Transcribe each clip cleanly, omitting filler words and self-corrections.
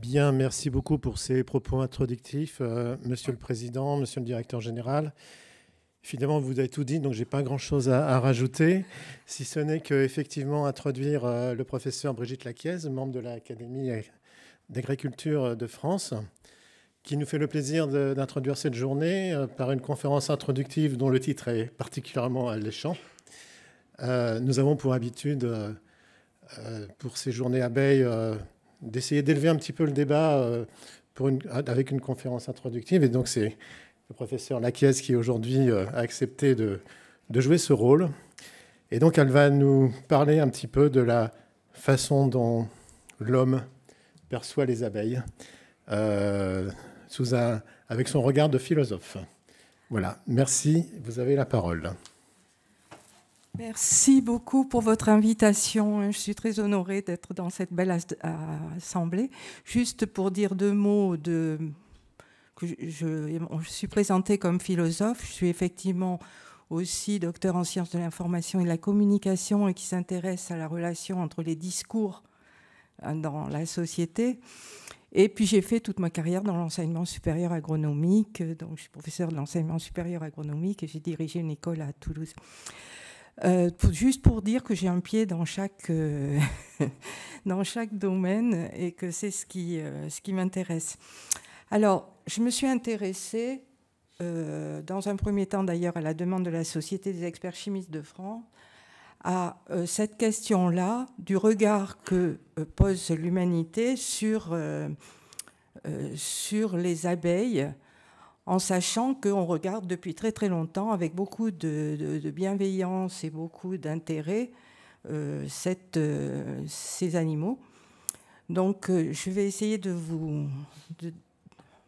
Bien, merci beaucoup pour ces propos introductifs, Monsieur le Président, Monsieur le Directeur Général. Évidemment, vous avez tout dit, donc je n'ai pas grand-chose à rajouter, si ce n'est qu'effectivement introduire le professeur Brigitte Laquièze, membre de l'Académie d'agriculture de France, qui nous fait le plaisir d'introduire cette journée par une conférence introductive dont le titre est particulièrement alléchant. Nous avons pour habitude, pour ces journées abeilles, d'essayer d'élever un petit peu le débat avec une conférence introductive. Et donc, c'est le professeur Laquièze qui, aujourd'hui, a accepté de jouer ce rôle. Et donc, elle va nous parler un petit peu de la façon dont l'homme perçoit les abeilles avec son regard de philosophe. Voilà. Merci. Vous avez la parole. Merci beaucoup pour votre invitation. Je suis très honorée d'être dans cette belle assemblée. Juste pour dire deux mots, je suis présentée comme philosophe. Je suis effectivement aussi docteur en sciences de l'information et de la communication et qui s'intéresse à la relation entre les discours dans la société. Et puis j'ai fait toute ma carrière dans l'enseignement supérieur agronomique. Donc je suis professeure de l'enseignement supérieur agronomique et j'ai dirigé une école à Toulouse. Juste pour dire que j'ai un pied dans chaque domaine et que c'est ce qui m'intéresse. Alors, je me suis intéressée, dans un premier temps d'ailleurs à la demande de la Société des experts chimistes de France, à cette question-là du regard que pose l'humanité sur les abeilles, en sachant qu'on regarde depuis très très longtemps, avec beaucoup de bienveillance et beaucoup d'intérêt, ces animaux. Donc, je vais essayer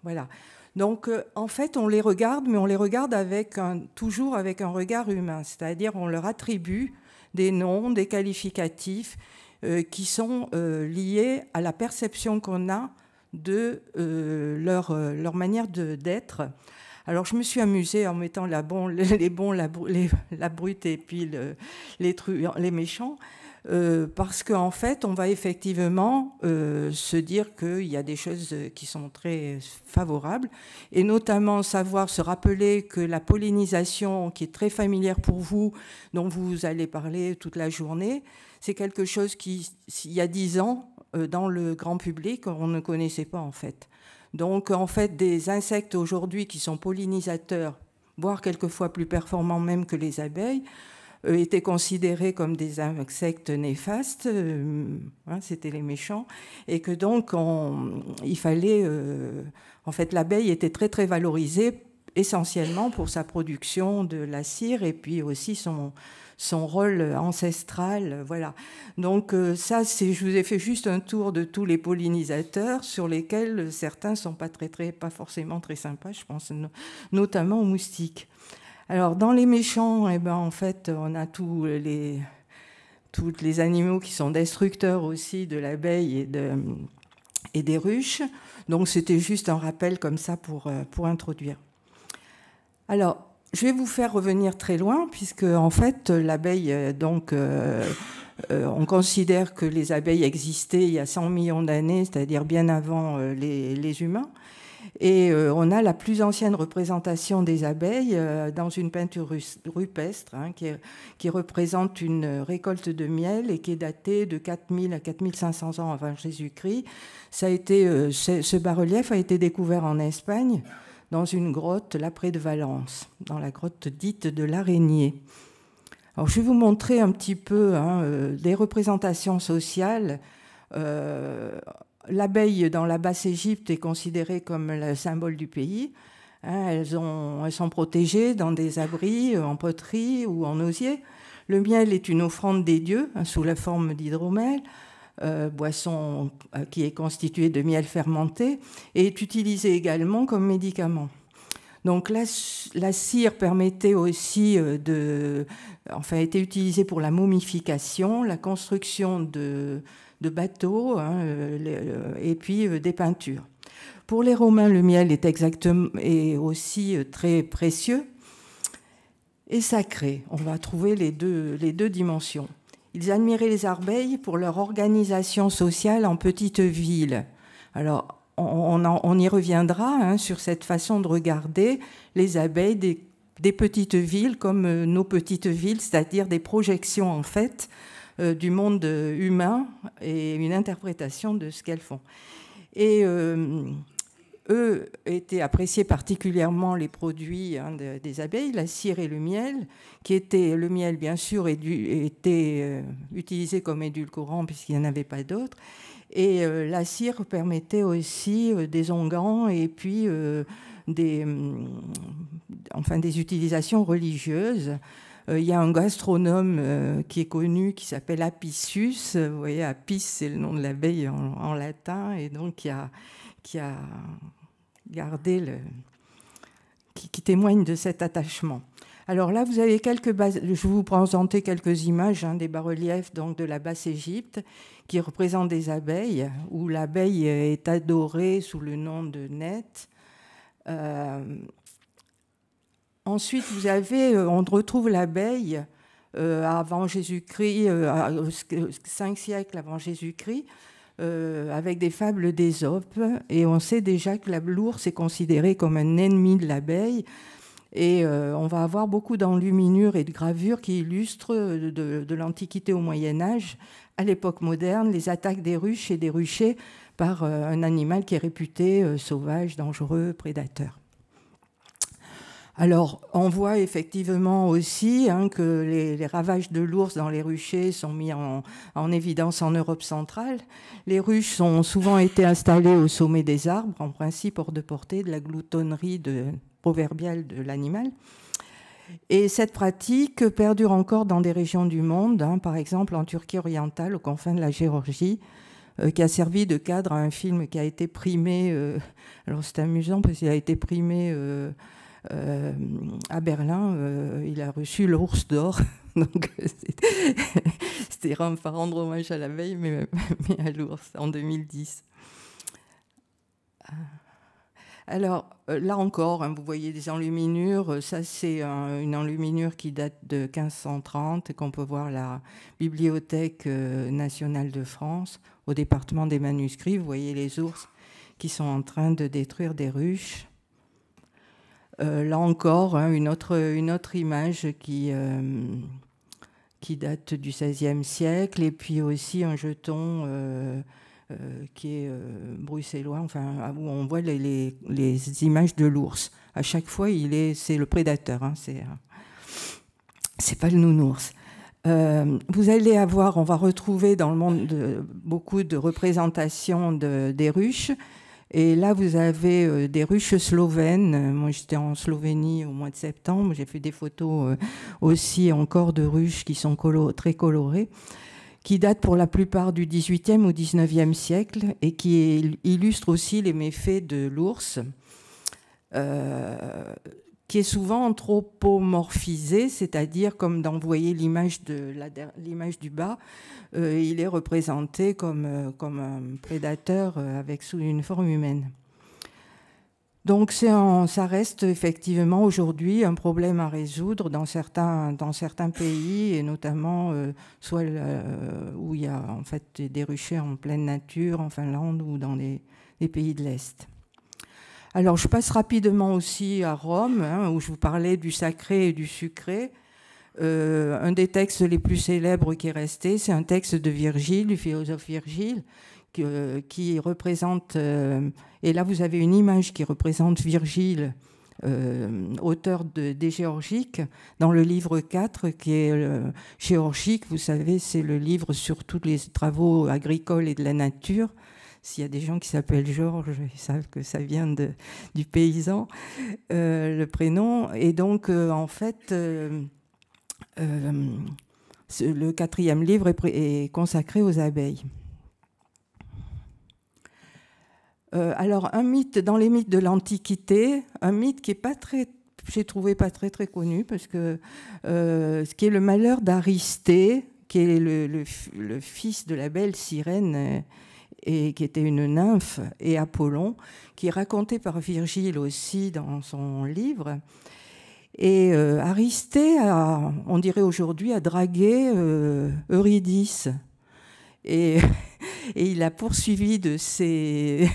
voilà. Donc, en fait, on les regarde, mais on les regarde toujours avec un regard humain, c'est-à-dire on leur attribue des noms, des qualificatifs qui sont liés à la perception qu'on a de leur manière d'être. Alors, je me suis amusée en mettant la brute et puis les méchants, parce qu'en fait, on va effectivement se dire qu'il y a des choses qui sont très favorables, et notamment se rappeler que la pollinisation, qui est très familière pour vous, dont vous allez parler toute la journée, c'est quelque chose qui, il y a 10 ans, dans le grand public, on ne connaissait pas en fait. Donc en fait, des insectes aujourd'hui qui sont pollinisateurs, voire quelquefois plus performants même que les abeilles, étaient considérés comme des insectes néfastes, c'était les méchants, et que donc il fallait, en fait, l'abeille était très très valorisée essentiellement pour sa production de la cire et puis aussi son rôle ancestral, voilà. Donc ça, je vous ai fait juste un tour de tous les pollinisateurs sur lesquels certains sont pas forcément très sympas, je pense notamment aux moustiques. Alors dans les méchants, en fait, on a tous les animaux qui sont destructeurs aussi de l'abeille et des ruches. Donc c'était juste un rappel comme ça pour introduire. Alors, je vais vous faire revenir très loin, puisque en fait, l'abeille, on considère que les abeilles existaient il y a 100 millions d'années, c'est-à-dire bien avant les humains. Et on a la plus ancienne représentation des abeilles dans une peinture rupestre qui représente une récolte de miel et qui est datée de 4000 à 4500 ans avant Jésus-Christ. Ce bas-relief a été découvert en Espagne, dans une grotte là près de Valence, dans la grotte dite de l'Araignée. Alors je vais vous montrer un petit peu des représentations sociales. L'abeille dans la Basse-Égypte est considérée comme le symbole du pays. Elles sont protégées dans des abris en poterie ou en osier. Le miel est une offrande des dieux sous la forme d'hydromel. Boisson qui est constituée de miel fermenté et est utilisée également comme médicament. Donc la cire permettait aussi était utilisée pour la momification, la construction de bateaux et puis des peintures. Pour les Romains, le miel est aussi très précieux et sacré. On va trouver les deux dimensions. Ils admiraient les abeilles pour leur organisation sociale en petites villes. Alors, on y reviendra hein, sur cette façon de regarder les abeilles des petites villes comme nos petites villes, c'est-à-dire des projections en fait du monde humain et une interprétation de ce qu'elles font. Et eux étaient appréciés particulièrement les produits hein, des abeilles, la cire et le miel, qui était, le miel bien sûr était utilisé comme édulcorant puisqu'il n'y en avait pas d'autres. Et la cire permettait aussi des onguents et puis des utilisations religieuses. Il y a un gastronome qui est connu qui s'appelle Apicius. Vous voyez, Apis, c'est le nom de l'abeille en latin, et donc qui a gardé qui témoigne de cet attachement. Alors là, vous avez je vais vous présenter quelques images hein, des bas-reliefs donc de la Basse-Égypte qui représentent des abeilles, où l'abeille est adorée sous le nom de Net. Ensuite, on retrouve l'abeille avant Jésus-Christ, 5 siècles avant Jésus-Christ, avec des fables d'Ésope. Et on sait déjà que l'ours est considéré comme un ennemi de l'abeille. Et on va avoir beaucoup d'enluminures et de gravures qui illustrent de l'Antiquité au Moyen-Âge, à l'époque moderne, les attaques des ruches et des ruchers par un animal qui est réputé sauvage, dangereux, prédateur. Alors, on voit effectivement aussi hein, que les ravages de l'ours dans les ruchers sont mis en évidence en Europe centrale. Les ruches ont souvent été installées au sommet des arbres, en principe hors de portée de la gloutonnerie proverbiale de l'animal. Et cette pratique perdure encore dans des régions du monde, hein, par exemple en Turquie orientale, aux confins de la Géorgie, qui a servi de cadre à un film qui a été primé. Alors c'est amusant parce qu'il a été primé à Berlin. Il a reçu l'Ours d'or. Donc c'était rendre hommage à l'abeille, mais à l'ours en 2010. Alors là encore, hein, vous voyez des enluminures. Ça, c'est une enluminure qui date de 1530 et qu'on peut voir à la Bibliothèque nationale de France, au département des manuscrits. Vous voyez les ours qui sont en train de détruire des ruches. Là encore, hein, une autre image qui date du XVIe siècle, et puis aussi un jeton qui est bruxellois, enfin, où on voit les images de l'ours. À chaque fois, c'est le prédateur, hein, c'est pas le nounours. Vous allez on va retrouver dans le monde beaucoup de représentations des ruches. Et là, vous avez des ruches slovènes. Moi, j'étais en Slovénie au mois de septembre. J'ai fait des photos aussi encore de ruches qui sont très colorées, qui datent pour la plupart du XVIIIe ou XIXe siècle et qui illustrent aussi les méfaits de l'ours, qui est souvent anthropomorphisé, c'est-à-dire, comme vous voyez l'image du bas, il est représenté comme un prédateur sous une forme humaine. Donc ça reste effectivement aujourd'hui un problème à résoudre dans certains pays, et notamment soit où il y a en fait des ruchers en pleine nature, en Finlande ou dans les pays de l'Est. Alors je passe rapidement aussi à Rome, hein, où je vous parlais du sacré et du sucré. Un des textes les plus célèbres qui est resté, c'est un texte de Virgile, du philosophe Virgile, qui représente, et là vous avez une image qui représente Virgile, auteur des Géorgiques, dans le livre 4, qui est Géorgique. Vous savez, c'est le livre sur tous les travaux agricoles et de la nature. S'il y a des gens qui s'appellent Georges, ils savent que ça vient du paysan, le prénom. Et donc, en fait, le 4e livre est consacré aux abeilles. Alors, un mythe, dans les mythes de l'Antiquité, un mythe qui est j'ai trouvé pas très très connu, parce que ce qui est le malheur d'Aristée, qui est le fils de la belle sirène, et qui était une nymphe, et Apollon, qui est raconté par Virgile aussi dans son livre. Et Aristée, on dirait aujourd'hui, a dragué Eurydice. Et Et il a poursuivi de ses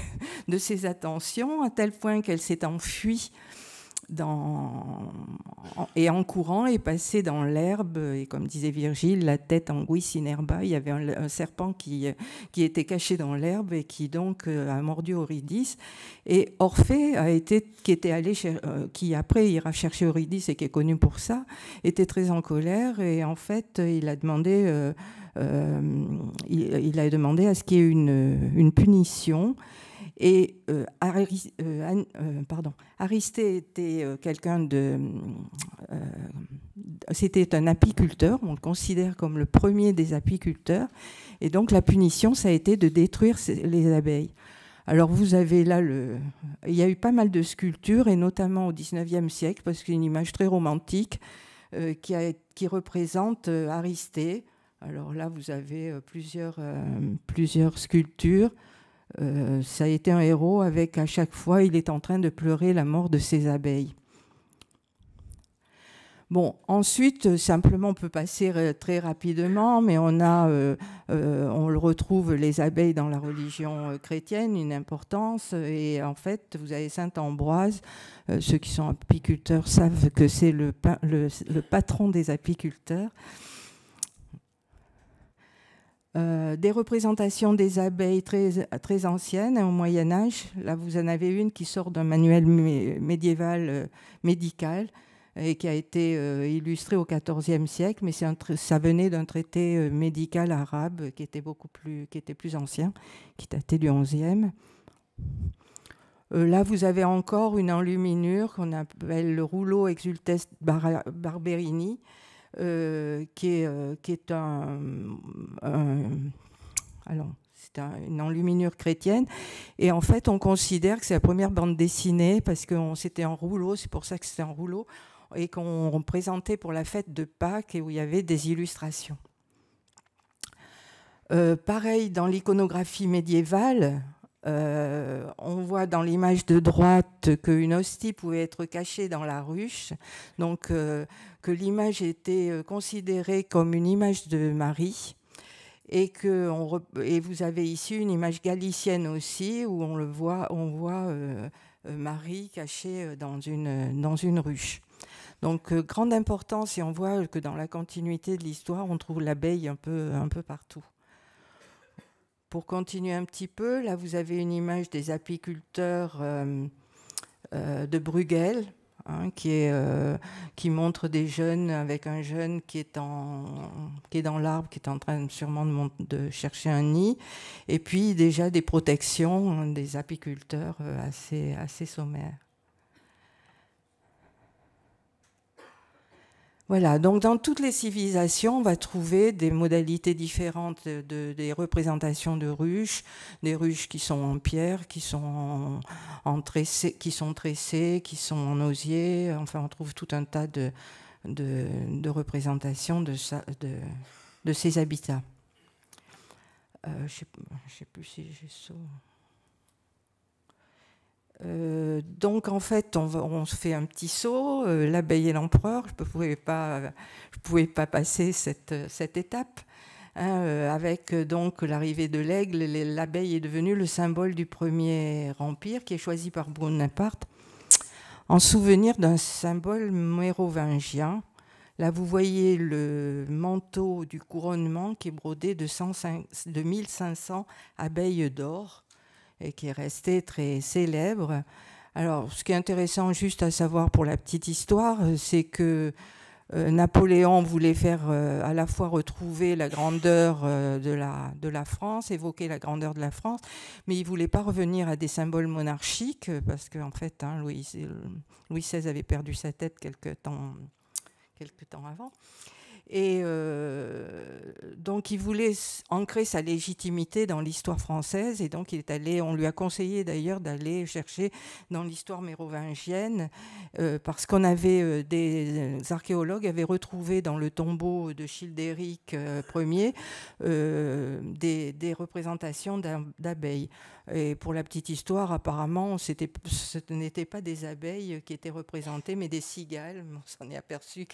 attentions à tel point qu'elle s'est enfuie et en courant est passée dans l'herbe. Et comme disait Virgile, la tête en guis in herba. Il y avait un serpent qui était caché dans l'herbe et qui donc a mordu Eurydice. Et Orphée qui après ira chercher Eurydice et qui est connu pour ça, était très en colère et en fait il a demandé à ce qu'il y ait une punition. Et Aristée était quelqu'un c'était un apiculteur, on le considère comme le premier des apiculteurs. Et donc la punition, ça a été de détruire les abeilles. Alors vous avez là, il y a eu pas mal de sculptures, et notamment au XIXe siècle, parce qu'il y a une image très romantique qui représente Aristée. Alors là, vous avez plusieurs sculptures. Ça a été un héros avec, à chaque fois, il est en train de pleurer la mort de ses abeilles. Bon, ensuite, simplement, on peut passer très rapidement, mais on le retrouve, les abeilles dans la religion chrétienne, une importance. Et en fait, vous avez Saint Ambroise. Ceux qui sont apiculteurs savent que c'est le patron des apiculteurs. Des représentations des abeilles très anciennes, au Moyen-Âge. Là, vous en avez une qui sort d'un manuel médiéval médical et qui a été illustrée au XIVe siècle, mais ça venait d'un traité médical arabe qui était plus ancien, qui datait du XIe. Là, vous avez encore une enluminure qu'on appelle le rouleau Exultes Barberini, qui est une enluminure chrétienne. Et en fait, on considère que c'est la première bande dessinée parce que c'était en rouleau, c'est pour ça que c'était en rouleau, et qu'on présentait pour la fête de Pâques et où il y avait des illustrations. Pareil, dans l'iconographie médiévale, on voit dans l'image de droite qu'une hostie pouvait être cachée dans la ruche, donc que l'image était considérée comme une image de Marie, et vous avez ici une image galicienne aussi où on voit Marie cachée dans une ruche. Donc grande importance, et on voit que dans la continuité de l'histoire, on trouve l'abeille un peu partout. Pour continuer un petit peu, là vous avez une image des apiculteurs de Bruegel, qui montre des jeunes avec un jeune qui est dans l'arbre, qui est en train sûrement de chercher un nid, et puis déjà des protections des apiculteurs assez sommaires. Voilà, donc dans toutes les civilisations, on va trouver des modalités différentes des représentations de ruches, des ruches qui sont en pierre, qui sont tressées, qui sont en osier. Enfin, on trouve tout un tas de représentations de ces habitats. Je ne sais plus si j'ai ça. Donc en fait, on se fait un petit saut, l'abeille et l'empereur. Je ne pouvais pas passer cette étape. Avec donc l'arrivée de l'aigle, l'abeille est devenue le symbole du premier empire qui est choisi par Bonaparte en souvenir d'un symbole mérovingien. Là, vous voyez le manteau du couronnement qui est brodé de 1500 abeilles d'or, et qui est resté très célèbre. Alors, ce qui est intéressant juste à savoir pour la petite histoire, c'est que Napoléon voulait faire à la fois retrouver la grandeur de la France, évoquer la grandeur de la France, mais il ne voulait pas revenir à des symboles monarchiques, parce qu'en fait, Louis XVI avait perdu sa tête quelque temps avant. Et donc, il voulait ancrer sa légitimité dans l'histoire française. Et donc, on lui a conseillé d'ailleurs d'aller chercher dans l'histoire mérovingienne, parce qu'on avait des archéologues avaient retrouvé dans le tombeau de Childéric Ier des représentations d'abeilles. Et pour la petite histoire, apparemment, ce n'étaient pas des abeilles qui étaient représentées, mais des cigales. On s'en est aperçu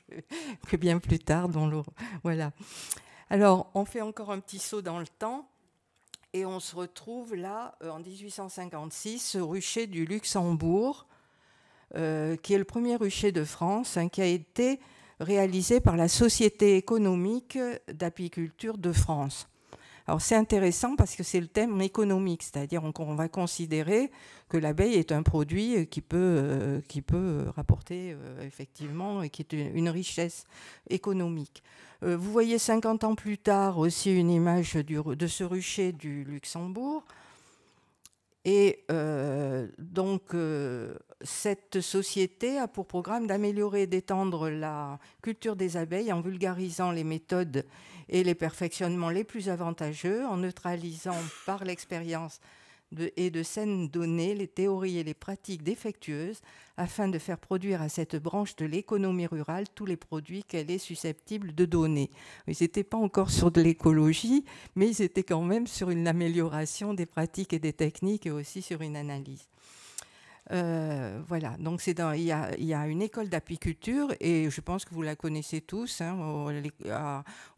que bien plus tard. Voilà. Alors, on fait encore un petit saut dans le temps. Et on se retrouve là, en 1856, au rucher du Luxembourg, qui est le premier rucher de France, hein, qui a été réalisé par la Société économique d'apiculture de France. Alors c'est intéressant parce que c'est le thème économique, c'est-à-dire qu'on va considérer que l'abeille est un produit qui peut rapporter effectivement et qui est une richesse économique. Vous voyez 50 ans plus tard aussi une image de ce rucher du Luxembourg. Et cette société a pour programme d'améliorer et d'étendre la culture des abeilles en vulgarisant les méthodes et les perfectionnements les plus avantageux, en neutralisant par l'expérience et de saines données les théories et les pratiques défectueuses, afin de faire produire à cette branche de l'économie rurale tous les produits qu'elle est susceptible de donner. Ils n'étaient pas encore sur de l'écologie, mais ils étaient quand même sur une amélioration des pratiques et des techniques et aussi sur une analyse. Voilà, donc il y a une école d'apiculture et je pense que vous la connaissez tous, hein,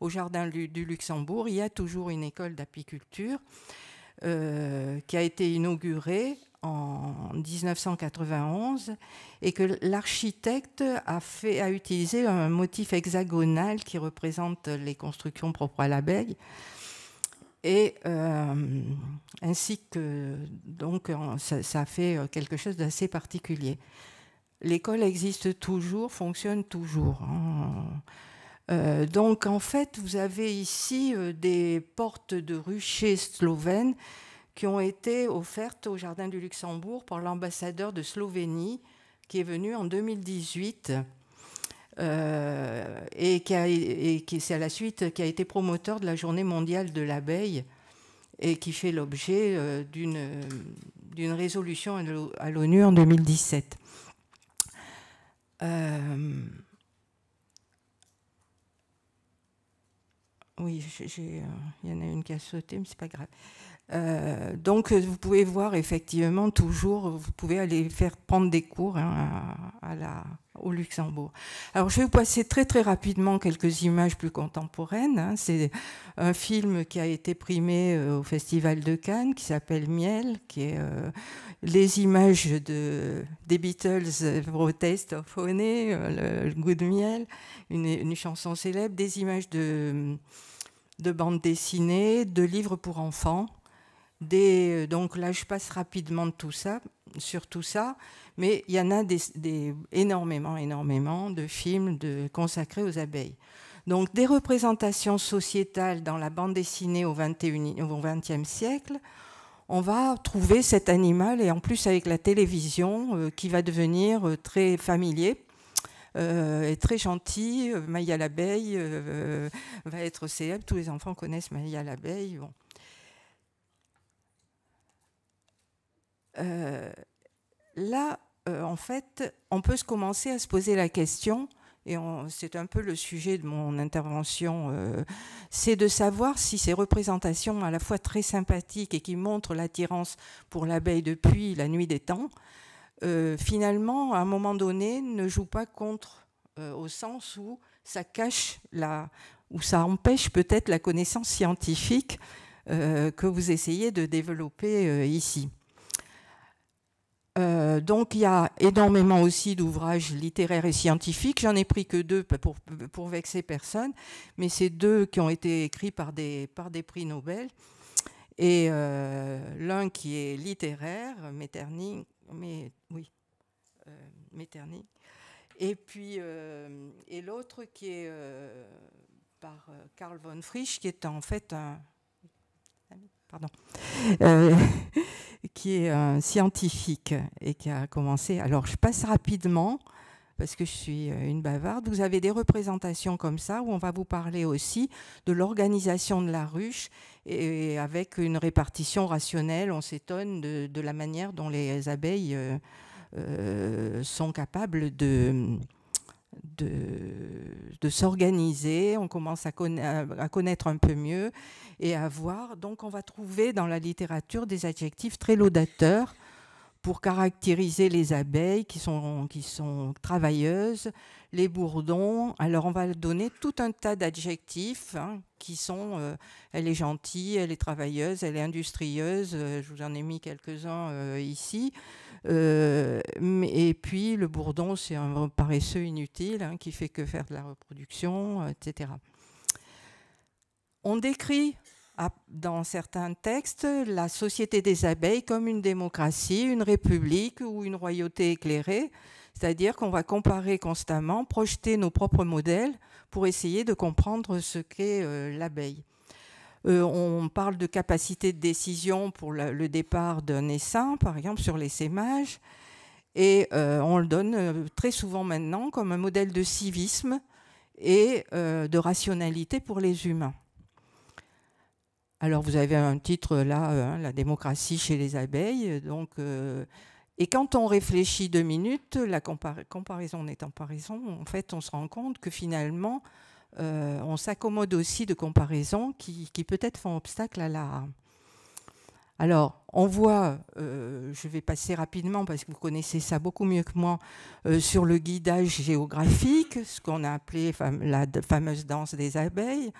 au Jardin du Luxembourg, il y a toujours une école d'apiculture qui a été inaugurée en 1991 et que l'architecte a utilisé un motif hexagonal qui représente les constructions propres à l'abeille. Et ainsi que donc ça fait quelque chose d'assez particulier. L'école existe toujours, fonctionne toujours. Hein. Donc en fait, vous avez ici des portes de ruchers slovènes qui ont été offertes au Jardin du Luxembourg par l'ambassadeur de Slovénie qui est venu en 2018. Et c'est à la suite qui a été promoteur de la Journée mondiale de l'abeille et qui fait l'objet d'une résolution à l'ONU en 2017. Oui, il y en a une qui a sauté, mais c'est pas grave. Donc, vous pouvez voir effectivement toujours, vous pouvez aller prendre des cours, hein, au Luxembourg. Alors, je vais vous passer très très rapidement quelques images plus contemporaines. Hein. C'est un film qui a été primé au Festival de Cannes, qui s'appelle Miel, qui est les images des Beatles, For a Taste of Honey, le goût de miel, une chanson célèbre, des images de bandes dessinées, de livres pour enfants. Donc là, je passe rapidement sur tout ça, mais il y en a énormément de films consacrés aux abeilles. Donc des représentations sociétales dans la bande dessinée au XXe siècle, on va trouver cet animal, et en plus avec la télévision, qui va devenir très familier. Et très gentil. Maya l'abeille va être célèbre. Tous les enfants connaissent Maya l'abeille. Bon. Là, en fait, on peut commencer à se poser la question, et c'est un peu le sujet de mon intervention, c'est de savoir si ces représentations à la fois très sympathiques et qui montrent l'attirance pour l'abeille depuis la nuit des temps, finalement, à un moment donné, ne joue pas contre, au sens où ça cache où ça empêche peut-être la connaissance scientifique que vous essayez de développer ici. Donc il y a énormément aussi d'ouvrages littéraires et scientifiques. J'en ai pris que 2 pour vexer personne, mais c'est 2 qui ont été écrits par des prix Nobel. Et l'un qui est littéraire, Metternich, et puis et l'autre qui est par Karl von Frisch, qui est en fait qui est un scientifique et qui a commencé. Alors je passe rapidement parce que je suis une bavarde. Vous avez des représentations comme ça où on va vous parler aussi de l'organisation de la ruche et avec une répartition rationnelle. On s'étonne de la manière dont les abeilles sont capables de s'organiser. On commence à connaître un peu mieux et à voir. Donc on va trouver dans la littérature des adjectifs très laudateurs pour caractériser les abeilles qui sont travailleuses, les bourdons. Alors on va donner tout un tas d'adjectifs qui sont elle est gentille, elle est travailleuse, elle est industrieuse. Je vous en ai mis quelques-uns ici. Et puis le bourdon, c'est un paresseux inutile qui fait que faire de la reproduction, etc. On décrit dans certains textes la société des abeilles comme une démocratie, une république ou une royauté éclairée, c'est-à-dire qu'on va comparer constamment, projeter nos propres modèles pour essayer de comprendre ce qu'est l'abeille. On parle de capacité de décision pour le départ d'un essaim, par exemple sur l'essaimage, et on le donne très souvent maintenant comme un modèle de civisme et de rationalité pour les humains. Alors vous avez un titre là, la démocratie chez les abeilles. Donc, et quand on réfléchit 2 minutes, la comparaison n'étant pas raison, en fait on se rend compte que finalement on s'accommode aussi de comparaisons qui peut-être font obstacle à la... Alors, on voit, je vais passer rapidement parce que vous connaissez ça beaucoup mieux que moi, sur le guidage géographique, ce qu'on a appelé la fameuse danse des abeilles,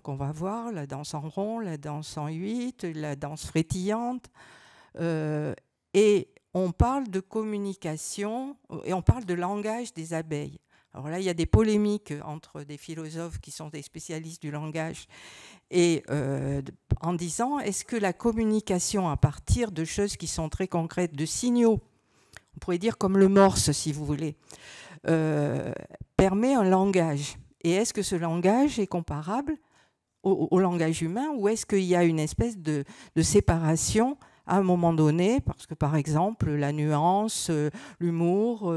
qu'on va voir, la danse en rond, la danse en 8, la danse frétillante. Et on parle de communication et on parle de langage des abeilles. Alors là, il y a des polémiques entre des philosophes qui sont des spécialistes du langage et en disant, est-ce que la communication à partir de choses qui sont très concrètes, de signaux, on pourrait dire comme le morse si vous voulez, permet un langage? Et est-ce que ce langage est comparable au langage humain ou est-ce qu'il y a une espèce de séparation à un moment donné, parce que par exemple la nuance, l'humour,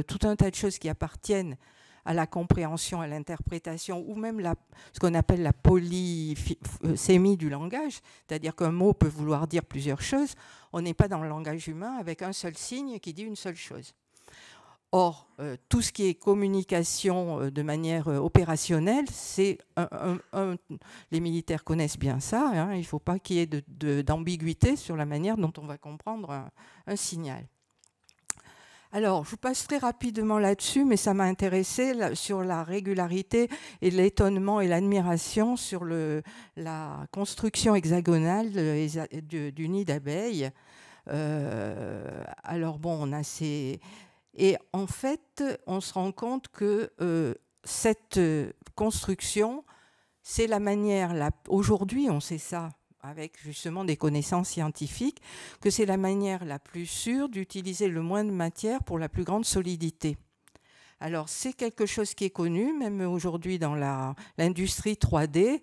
tout un tas de choses qui appartiennent à la compréhension, à l'interprétation, ou même ce qu'on appelle la polysémie du langage, c'est-à-dire qu'un mot peut vouloir dire plusieurs choses. On n'est pas dans le langage humain avec un seul signe qui dit une seule chose. Or, tout ce qui est communication de manière opérationnelle, c'est les militaires connaissent bien ça, il ne faut pas qu'il y ait d'ambiguïté sur la manière dont on va comprendre un signal. Alors, je vous passe très rapidement là-dessus, mais ça m'a intéressé sur la régularité et l'étonnement et l'admiration sur la construction hexagonale du nid d'abeilles. Alors bon, on a ces... Et en fait, on se rend compte que cette construction, c'est la manière, aujourd'hui on sait ça, avec justement des connaissances scientifiques, que c'est la manière la plus sûre d'utiliser le moins de matière pour la plus grande solidité. Alors c'est quelque chose qui est connu, même aujourd'hui dans l'industrie 3D,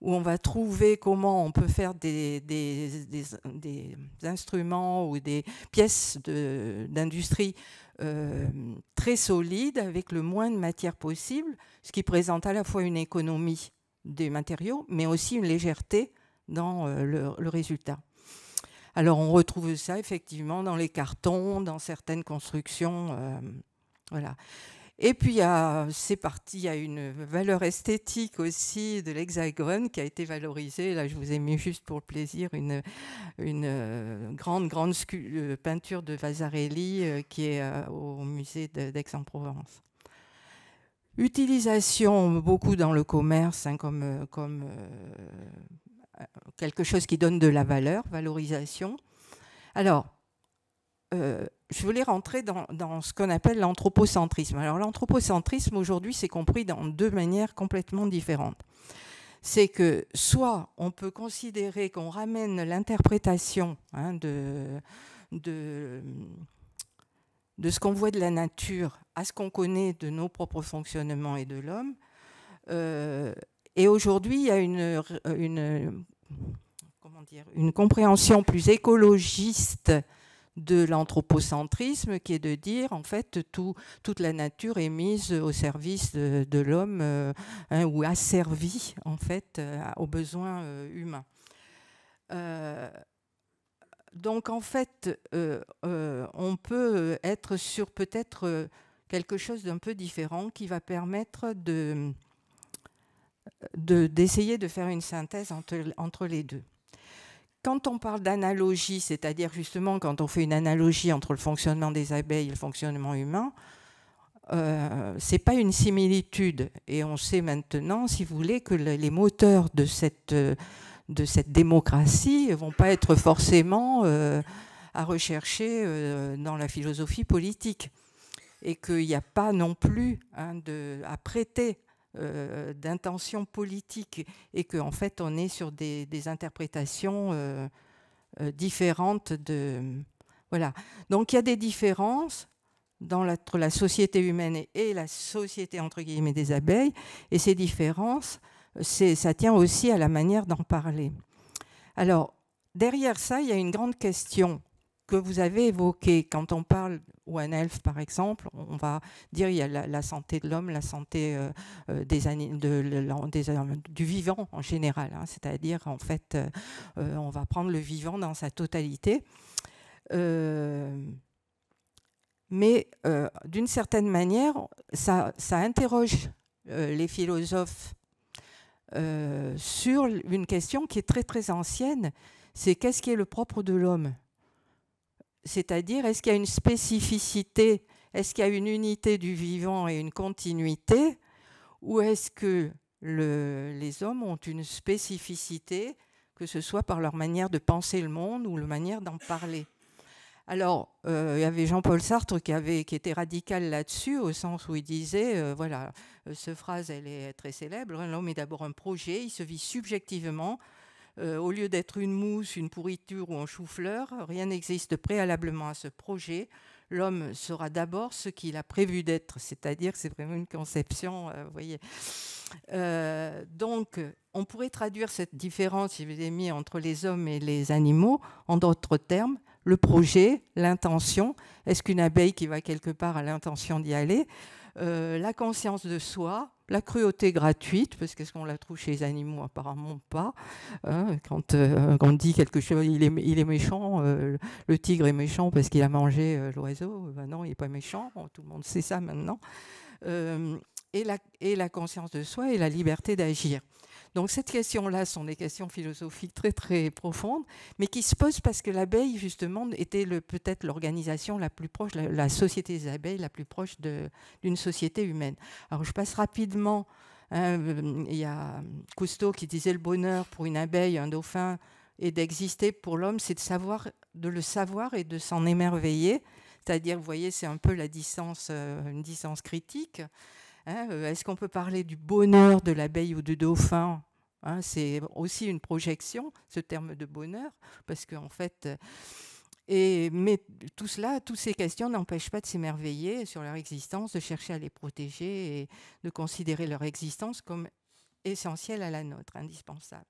où on va trouver comment on peut faire des instruments ou des pièces d'industrie très solides avec le moins de matière possible, ce qui présente à la fois une économie des matériaux, mais aussi une légèreté dans le résultat. Alors on retrouve ça effectivement dans les cartons, dans certaines constructions, voilà. Et puis c'est parti, il y a une valeur esthétique aussi de l'hexagone qui a été valorisée. Là, je vous ai mis juste pour le plaisir une grande peinture de Vasarely qui est au musée d'Aix-en-Provence. Utilisation beaucoup dans le commerce comme quelque chose qui donne de la valeur, valorisation. Alors, je voulais rentrer dans ce qu'on appelle l'anthropocentrisme. Alors l'anthropocentrisme aujourd'hui c'est compris dans 2 manières complètement différentes. C'est que soit on peut considérer qu'on ramène l'interprétation de ce qu'on voit de la nature à ce qu'on connaît de nos propres fonctionnements et de l'homme. Et aujourd'hui il y a une compréhension plus écologiste de l'anthropocentrisme qui est de dire en fait toute la nature est mise au service de l'homme ou asservie en fait aux besoins humains. Donc en fait on peut être sur peut-être quelque chose d'un peu différent qui va permettre d'essayer de faire une synthèse entre les deux. quand on parle d'analogie, c'est-à-dire justement quand on fait une analogie entre le fonctionnement des abeilles et le fonctionnement humain, ce n'est pas une similitude. Et on sait maintenant, si vous voulez, que les moteurs de cette démocratie ne vont pas être forcément à rechercher dans la philosophie politique. Et qu'il n'y a pas non plus à prêter d'intention politique, et qu'en fait on est sur des interprétations différentes voilà. Donc il y a des différences entre la société humaine et la société entre guillemets des abeilles, et ces différences, ça tient aussi à la manière d'en parler. Alors derrière ça, il y a une grande question que vous avez évoquée. Quand on parle One Health, par exemple, on va dire il y a la santé de l'homme, la santé du vivant en général, c'est-à-dire en fait on va prendre le vivant dans sa totalité, mais d'une certaine manière ça interroge les philosophes sur une question qui est très très ancienne, c'est qu'est-ce qui est le propre de l'homme ? C'est-à-dire, est-ce qu'il y a une spécificité, est-ce qu'il y a une unité du vivant et une continuité, ou est-ce que les hommes ont une spécificité, que ce soit par leur manière de penser le monde ou leur manière d'en parler ? Alors, il y avait Jean-Paul Sartre qui était radical là-dessus, au sens où il disait, voilà, cette phrase, elle est très célèbre, l'homme est d'abord un projet, il se vit subjectivement. Au lieu d'être une mousse, une pourriture ou un chou-fleur, rien n'existe préalablement à ce projet. L'homme sera d'abord ce qu'il a prévu d'être, c'est-à-dire que c'est vraiment une conception, vous voyez. Donc, on pourrait traduire cette différence, si vous avez mis, entre les hommes et les animaux, en d'autres termes, le projet, l'intention. Est-ce qu'une abeille qui va quelque part a l'intention d'y aller ? La conscience de soi, la cruauté gratuite, parce qu'est-ce qu'on la trouve chez les animaux ? Apparemment pas. Quand on dit quelque chose, il est méchant, le tigre est méchant parce qu'il a mangé l'oiseau. Ben non, il n'est pas méchant, tout le monde sait ça maintenant. Et la conscience de soi et la liberté d'agir. Donc cette question-là sont des questions philosophiques très très profondes, mais qui se posent parce que l'abeille justement était peut-être l'organisation la plus proche, la société des abeilles la plus proche d'une société humaine. Alors je passe rapidement. Il y a Cousteau qui disait le bonheur pour une abeille, un dauphin, et d'exister pour l'homme, c'est de le savoir et de s'en émerveiller. C'est-à-dire, vous voyez, c'est un peu une distance critique. Est-ce qu'on peut parler du bonheur de l'abeille ou du dauphin ? C'est aussi une projection, ce terme de bonheur, parce qu'en fait... mais tout cela, toutes ces questions n'empêchent pas de s'émerveiller sur leur existence, de chercher à les protéger et de considérer leur existence comme essentielle à la nôtre, indispensable.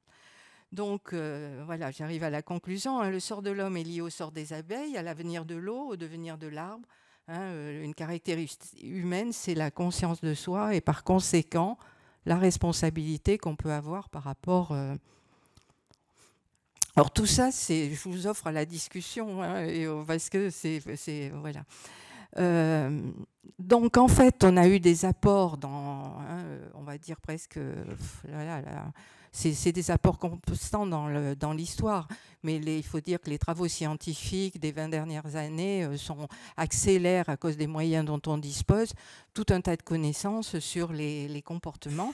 Donc voilà, j'arrive à la conclusion. Le sort de l'homme est lié au sort des abeilles, à l'avenir de l'eau, au devenir de l'arbre. Une caractéristique humaine, c'est la conscience de soi et par conséquent, la responsabilité qu'on peut avoir par rapport... Alors tout ça, je vous offre à la discussion, parce que c'est voilà. Donc en fait, on a eu des apports on va dire presque... c'est des apports constants dans l'histoire, mais il faut dire que les travaux scientifiques des 20 dernières années accélèrent à cause des moyens dont on dispose tout un tas de connaissances sur les comportements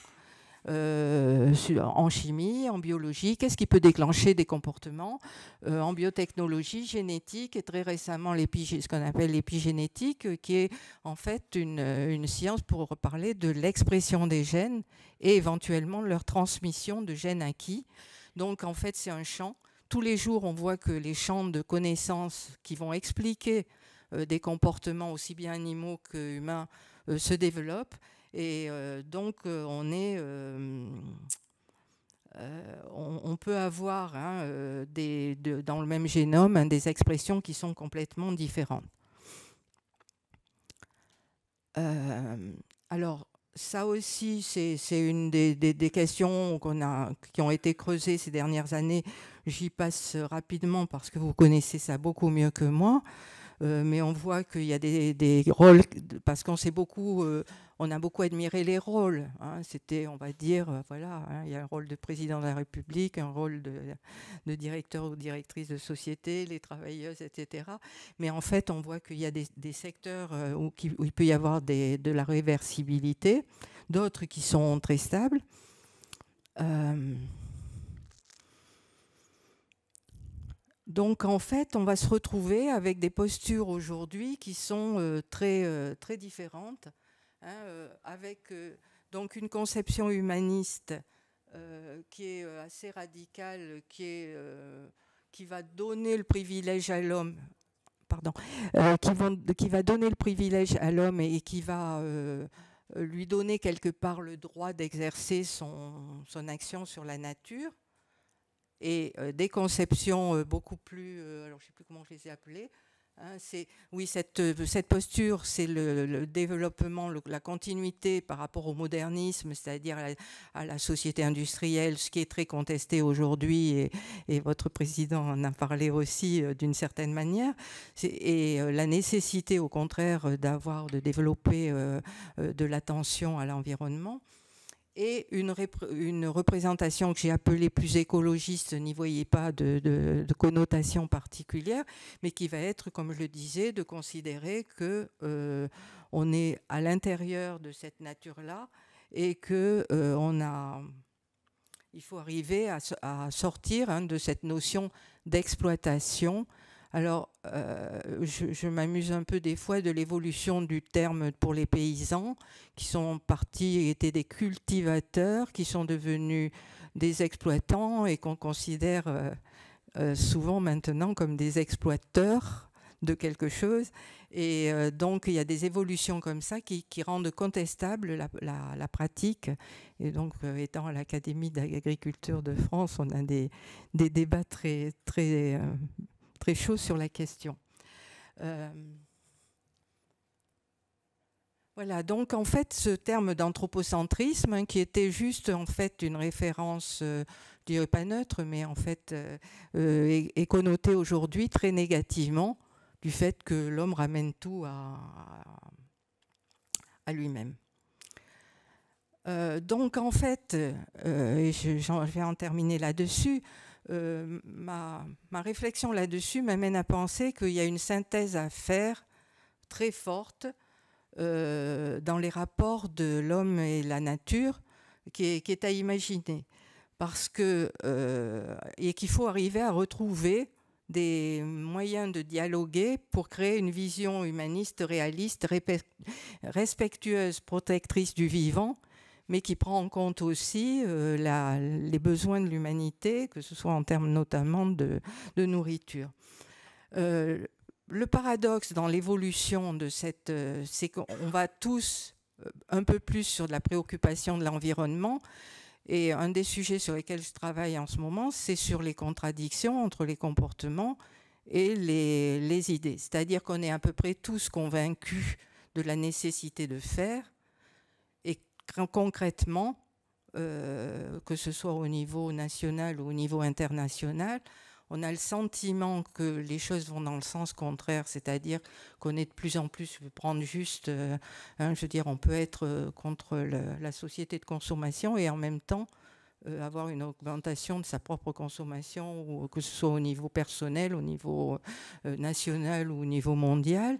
en chimie, en biologie, qu'est-ce qui peut déclencher des comportements, en biotechnologie, génétique, et très récemment ce qu'on appelle l'épigénétique, qui est en fait une science pour parler de l'expression des gènes et éventuellement leur transmission de gènes acquis. Donc en fait c'est un champ. Tous les jours on voit que les champs de connaissances qui vont expliquer des comportements aussi bien animaux que humains se développent. Et donc, on peut avoir dans le même génome des expressions qui sont complètement différentes. Alors, ça aussi, c'est une des questions qui ont été creusées ces dernières années. J'y passe rapidement parce que vous connaissez ça beaucoup mieux que moi. mais on voit qu'il y a des rôles, parce qu'on sait beaucoup, on a beaucoup admiré les rôles. Hein. C'était, on va dire, voilà, hein, il y a un rôle de président de la République, un rôle de directeur ou directrice de société, les travailleuses, etc. Mais en fait, on voit qu'il y a des secteurs où il peut y avoir de la réversibilité, d'autres qui sont très stables. Donc en fait, on va se retrouver avec des postures aujourd'hui qui sont très différentes, hein, avec donc une conception humaniste qui est assez radicale, qui va donner le privilège à l'homme, pardon, qui va donner le privilège à l'homme et qui va lui donner quelque part le droit d'exercer son action sur la nature. Et des conceptions beaucoup plus, alors je ne sais plus comment je les ai appelées, hein, oui, cette posture, c'est le développement, la continuité par rapport au modernisme, c'est-à-dire à la société industrielle, ce qui est très contesté aujourd'hui, et votre président en a parlé aussi d'une certaine manière, et la nécessité au contraire de développer de l'attention à l'environnement. Et une représentation que j'ai appelée plus écologiste, n'y voyez pas de connotation particulière, mais qui va être, comme je le disais, de considérer qu'on est à l'intérieur de cette nature-là et qu'il faut arriver à sortir de cette notion d'exploitation. Alors, je m'amuse un peu des fois de l'évolution du terme pour les paysans qui sont partis, étaient des cultivateurs, qui sont devenus des exploitants et qu'on considère souvent maintenant comme des exploiteurs de quelque chose. Et donc, il y a des évolutions comme ça qui rendent contestable la pratique. Et donc, étant à l'Académie d'agriculture de France, on a des débats très chaud sur la question. Voilà, donc en fait, ce terme d'anthropocentrisme, hein, qui était juste en fait une référence, je dirais pas neutre, mais en fait est connoté aujourd'hui très négativement du fait que l'homme ramène tout à lui-même. Donc en fait, et je vais en terminer là-dessus, ma réflexion là-dessus m'amène à penser qu'il y a une synthèse à faire très forte dans les rapports de l'homme et la nature qui est à imaginer. Parce que, et qu'il faut arriver à retrouver des moyens de dialoguer pour créer une vision humaniste, réaliste, respectueuse, protectrice du vivant, mais qui prend en compte aussi les besoins de l'humanité, que ce soit en termes notamment de nourriture. Le paradoxe dans l'évolution de c'est qu'on va tous un peu plus sur de la préoccupation de l'environnement, et un des sujets sur lesquels je travaille en ce moment, c'est sur les contradictions entre les comportements et les idées. C'est-à-dire qu'on est à peu près tous convaincus de la nécessité de faire, concrètement, que ce soit au niveau national ou au niveau international, on a le sentiment que les choses vont dans le sens contraire, c'est-à-dire qu'on est de plus en plus, je vais prendre juste, je veux dire, on peut être contre la société de consommation et en même temps avoir une augmentation de sa propre consommation, ou que ce soit au niveau personnel, au niveau national ou au niveau mondial.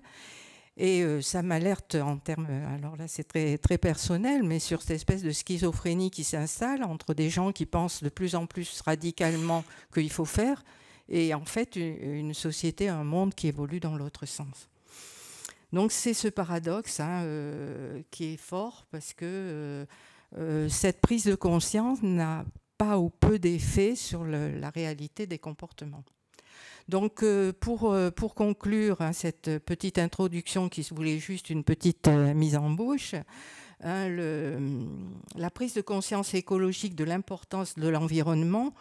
Et ça m'alerte en termes, alors là c'est très personnel, mais sur cette espèce de schizophrénie qui s'installe entre des gens qui pensent de plus en plus radicalement qu'il faut faire, et en fait une société, un monde qui évolue dans l'autre sens. Donc c'est ce paradoxe qui est fort, parce que cette prise de conscience n'a pas ou peu d'effet sur la réalité des comportements. Donc, pour conclure cette petite introduction qui se voulait juste une petite mise en bouche, la prise de conscience écologique de l'importance de l'environnement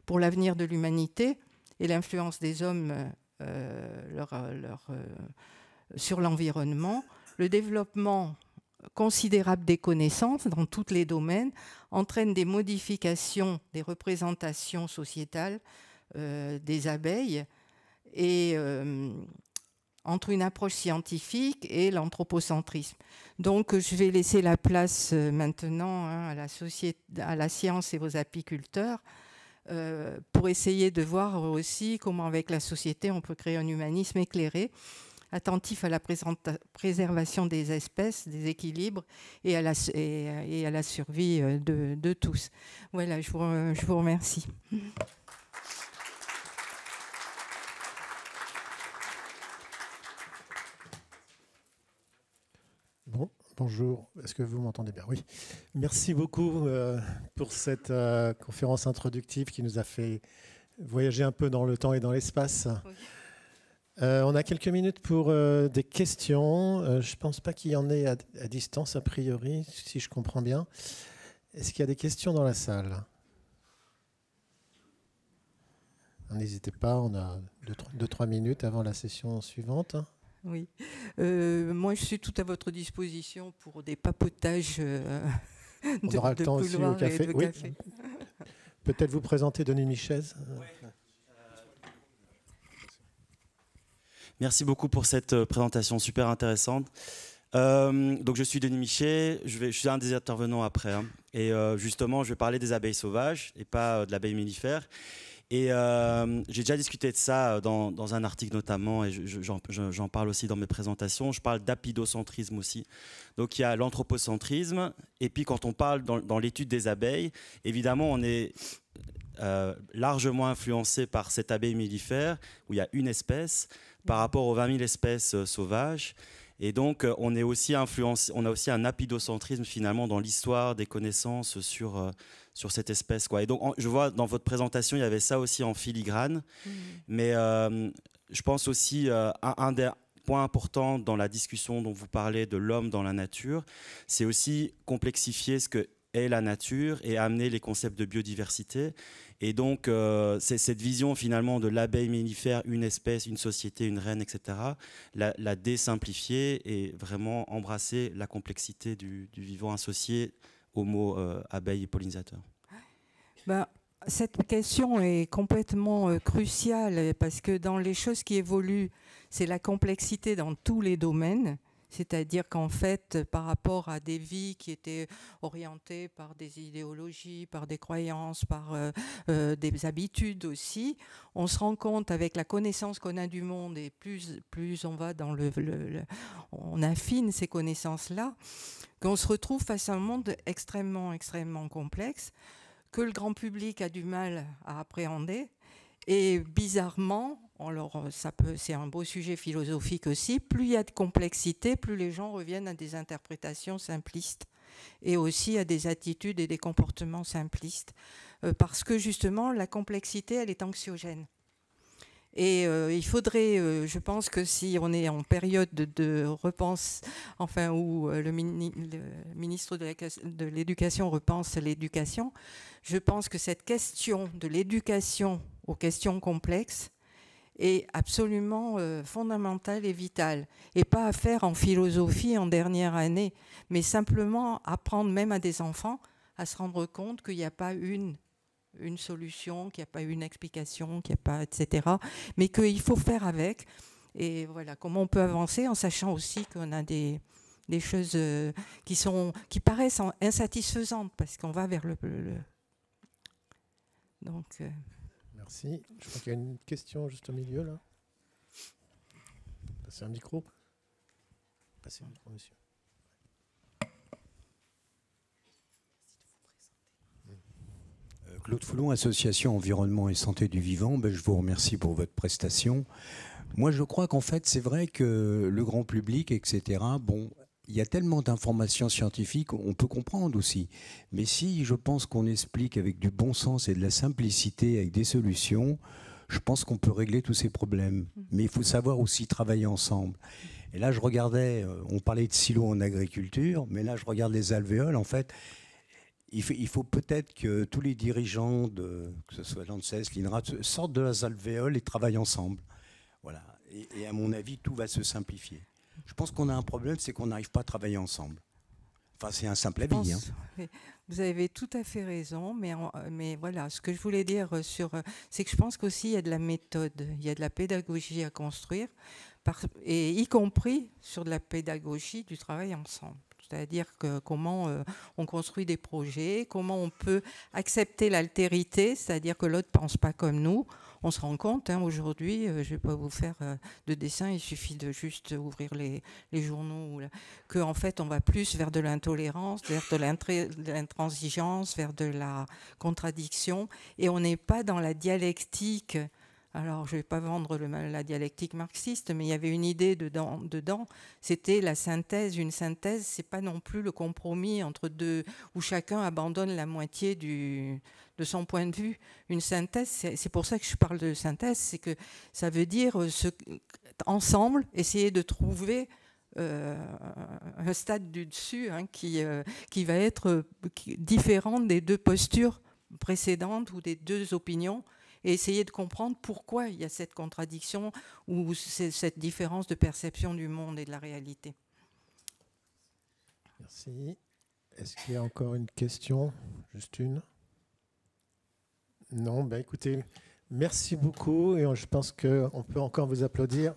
pour l'avenir de l'humanité et l'influence des hommes sur l'environnement, le développement considérable des connaissances dans tous les domaines entraîne des modifications des représentations sociétales des abeilles, et entre une approche scientifique et l'anthropocentrisme. Donc, je vais laisser la place maintenant à la science et aux apiculteurs pour essayer de voir aussi comment, avec la société, on peut créer un humanisme éclairé, attentif à la préservation des espèces, des équilibres et à la survie de tous. Voilà, je vous remercie. Bon, bonjour, est-ce que vous m'entendez bien? Oui. Merci beaucoup pour cette conférence introductive qui nous a fait voyager un peu dans le temps et dans l'espace. Oui. On a quelques minutes pour des questions. Je ne pense pas qu'il y en ait à distance, a priori, si je comprends bien. Est-ce qu'il y a des questions dans la salle? N'hésitez pas, on a 2-3 minutes avant la session suivante. Oui. Moi, je suis tout à votre disposition pour des papotages on aura le temps aussi au café. Oui. Peut-être vous présenter Denis Michez. Merci beaucoup pour cette présentation super intéressante. Donc je suis Denis Michez, je suis un des intervenants après. Hein. Et justement, je vais parler des abeilles sauvages et pas de l'abeille mellifère. Et j'ai déjà discuté de ça dans un article notamment, et j'en parle aussi dans mes présentations. Je parle d'apidocentrisme aussi. Donc il y a l'anthropocentrisme, et puis quand on parle dans l'étude des abeilles, évidemment on est largement influencé par cette abeille mellifère, où il y a une espèce, par rapport aux 20 000 espèces sauvages. Et donc on est aussi influencé, on a aussi un apidocentrisme finalement dans l'histoire des connaissances sur cette espèce, quoi. Et donc, je vois dans votre présentation, il y avait ça aussi en filigrane. Mais je pense aussi, un des points importants dans la discussion dont vous parlez de l'homme dans la nature, c'est aussi complexifier ce que est la nature et amener les concepts de biodiversité. Et donc, c'est cette vision finalement de l'abeille mellifère, une espèce, une société, une reine, etc., la désimplifier et vraiment embrasser la complexité du vivant associé au mot abeille et pollinisateur. Cette question est complètement cruciale parce que dans les choses qui évoluent, c'est la complexité dans tous les domaines. C'est-à-dire qu'en fait, par rapport à des vies qui étaient orientées par des idéologies, par des croyances, par des habitudes aussi, on se rend compte avec la connaissance qu'on a du monde et plus on va dans on affine ces connaissances-là, qu'on se retrouve face à un monde extrêmement, extrêmement complexe que le grand public a du mal à appréhender. Et bizarrement, alors c'est un beau sujet philosophique aussi, plus il y a de complexité, plus les gens reviennent à des interprétations simplistes et aussi à des attitudes et des comportements simplistes. Parce que justement, la complexité, elle est anxiogène. Et il faudrait, je pense que si on est en période de repense, enfin où le ministre de l'Éducation repense l'éducation, je pense que cette question de l'éducation aux questions complexes est absolument fondamentale et vitale. Et pas à faire en philosophie en dernière année, mais simplement apprendre même à des enfants à se rendre compte qu'il n'y a pas une solution, qu'il n'y a pas une explication, qu'il n'y a pas, etc. Mais qu'il faut faire avec. Et voilà, comment on peut avancer en sachant aussi qu'on a des choses qui paraissent insatisfaisantes parce qu'on va vers le... Donc... Merci. Je crois qu'il y a une question juste au milieu, là. Passez un micro. Passez un micro, monsieur. Claude Foulon, Association Environnement et Santé du Vivant. Je vous remercie pour votre prestation. Moi, je crois qu'en fait, c'est vrai que le grand public, etc., il y a tellement d'informations scientifiques, on peut comprendre aussi. Mais si je pense qu'on explique avec du bon sens et de la simplicité, avec des solutions, je pense qu'on peut régler tous ces problèmes. Mais il faut savoir aussi travailler ensemble. Et là, je regardais, on parlait de silos en agriculture, mais là, je regarde les alvéoles, en fait. Il faut peut-être que tous les dirigeants, que ce soit l'ANSES, l'INRA, sortent de leurs alvéoles et travaillent ensemble. Voilà. Et à mon avis, tout va se simplifier. Je pense qu'on a un problème, c'est qu'on n'arrive pas à travailler ensemble. Enfin, c'est un simple avis. Vous avez tout à fait raison, mais voilà, ce que je voulais dire c'est que je pense qu'aussi il y a de la méthode, il y a de la pédagogie à construire, et y compris sur de la pédagogie du travail ensemble. C'est-à-dire que comment on construit des projets, comment on peut accepter l'altérité, c'est-à-dire que l'autre ne pense pas comme nous. On se rend compte, aujourd'hui, je ne vais pas vous faire de dessin, il suffit de juste ouvrir les journaux, qu'en fait, on va plus vers de l'intolérance, vers de l'intransigeance, vers de la contradiction, et on n'est pas dans la dialectique. Alors, je ne vais pas vendre la dialectique marxiste, mais il y avait une idée dedans c'était la synthèse. Une synthèse, ce n'est pas non plus le compromis entre deux, où chacun abandonne la moitié de son point de vue. Une synthèse, c'est pour ça que je parle de synthèse, c'est que ça veut dire ensemble, essayer de trouver un stade du dessus qui va être différent des deux postures précédentes ou des deux opinions, et essayer de comprendre pourquoi il y a cette contradiction ou cette différence de perception du monde et de la réalité. Merci. Est-ce qu'il y a encore une question? Juste une? Non, écoutez, merci beaucoup et je pense qu'on peut encore vous applaudir.